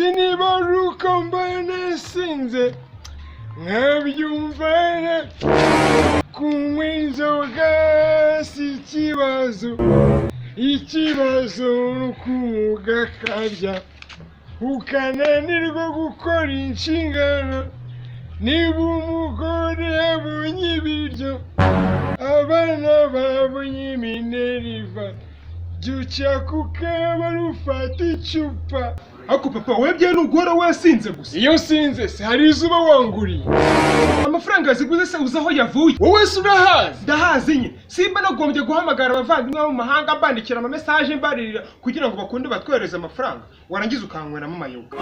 sinibaruka mbana sinze nkabyumvana kunywa inzoga si ikibazo, ikibazo ni ukumugakabya ukananirwa gukora inshingano. Niba umugore abonye ibiryo abana babonye imineriva, jya ku kabari ufata icupa. Ako papa webye n'ugora wasinze gusa. Iyo sinze se hari izuba wanguriye. Amafaranga yaziguze se uzaho yavuye. Wowe se urahazi? Ndahazi nye. Simba nagombye guhamagara abavandimwe mu mahanga mbandikira ama message mbarira kugira ngo bakunde batwereze amafaranga. Warangiza ukangweramo amayoga.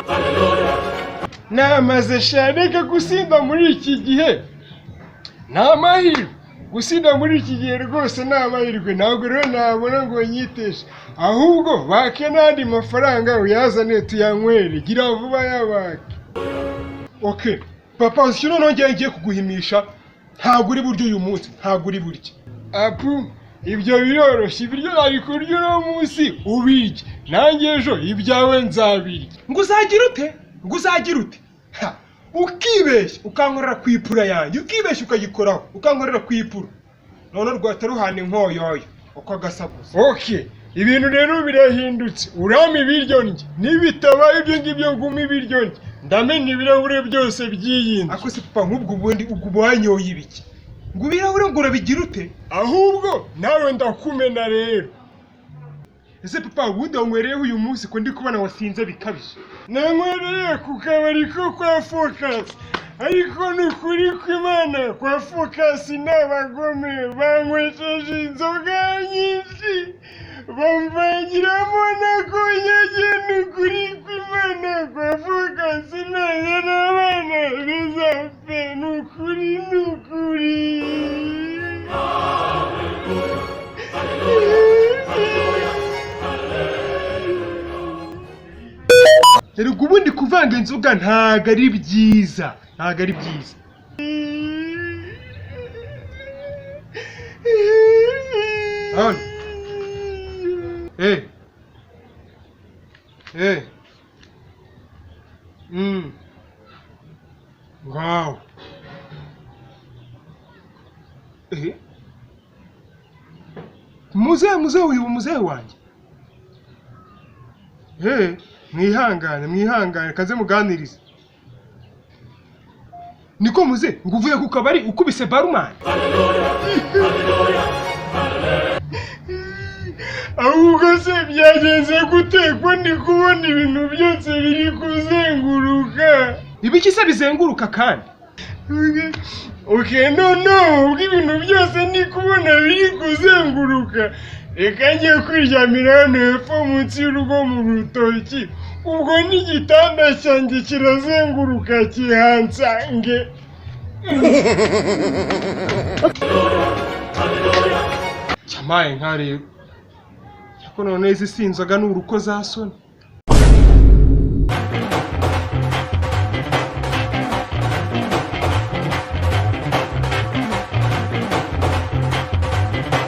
Namaze shareka gusinda muri iki gihe. Nta mahirwe. Gusinda muri iki gihe rwose nta mahirwe. Ntabwo rero nabona ngo nyiteshe. Ahubwo bake n'andi mafaranga uyazane tuyanywere. Gira vuba yabake. Okay. Papa ushyira nongeye ngiye kuguhimisha. Ntabwo uri buryo uyu munsi. Ntabwo uri buryo. Apu, ibyo biroroshye. Ibiryo nari kurya uno munsi ubirye. Nanjye ejo ibyawe nzabirya. Ngo uzagira ute? Ngo uzagira ute? Ha! Ukibeshya ukankorera kwipura yanjye. Ukibeshya ukayikoraho. Ukankorera kwipura. None rwataruhane nkoyoyo. Uko gasabuza. Okay. Ibintu rero birahindutse. Urama ibiryo ndye. Nibitaba ibyo ngibyo nguma ibiryo ndye. Ndamenya ibirahure byose byiyindi. Ako se papa nk'ubwo ubundi ubwo wanyoye ibiki? Ngo ibirahure ngo urabigira ute? Ahubwo nawe ndakumena rero. Ese papa ubundi wanywereye uyu munsi ko ndi kubona wasinze bikabije. Nanywereye ku kabari ko kwa Focus. Ariko nukuri kw'Imana kwa Focus n'abagome banywesheje inzoga nyinshi. Bamvangiramo na konyage nukuri kw'Imana kwa Focus n'abana bizapfe nukuri. Erega ubundi kuvanga inzoga ntago ari byiza. Ntago ari byiza. Hano. Wow. Muzehe uyu muzehe wanjye. Mwihangane kaze muganirize. Niko muze nguvuye ku kabari ukubise barumani. Ahubwo se byagenze gute ko ndi kubona ibintu byose biri kuzenguruka? Ibiki se bizenguruka kandi? Okay, no, ubwo ibintu byose ndi kubona biri kuzenguruka. Reka njye kwiryamira hano hepfo munsi y'urugo mu rutoki. Ubwo n'igitanda cyanjye kirazenguruka kihansange. Cyamaye nka rero. Cyako none izi sinzoga nurukozasoni.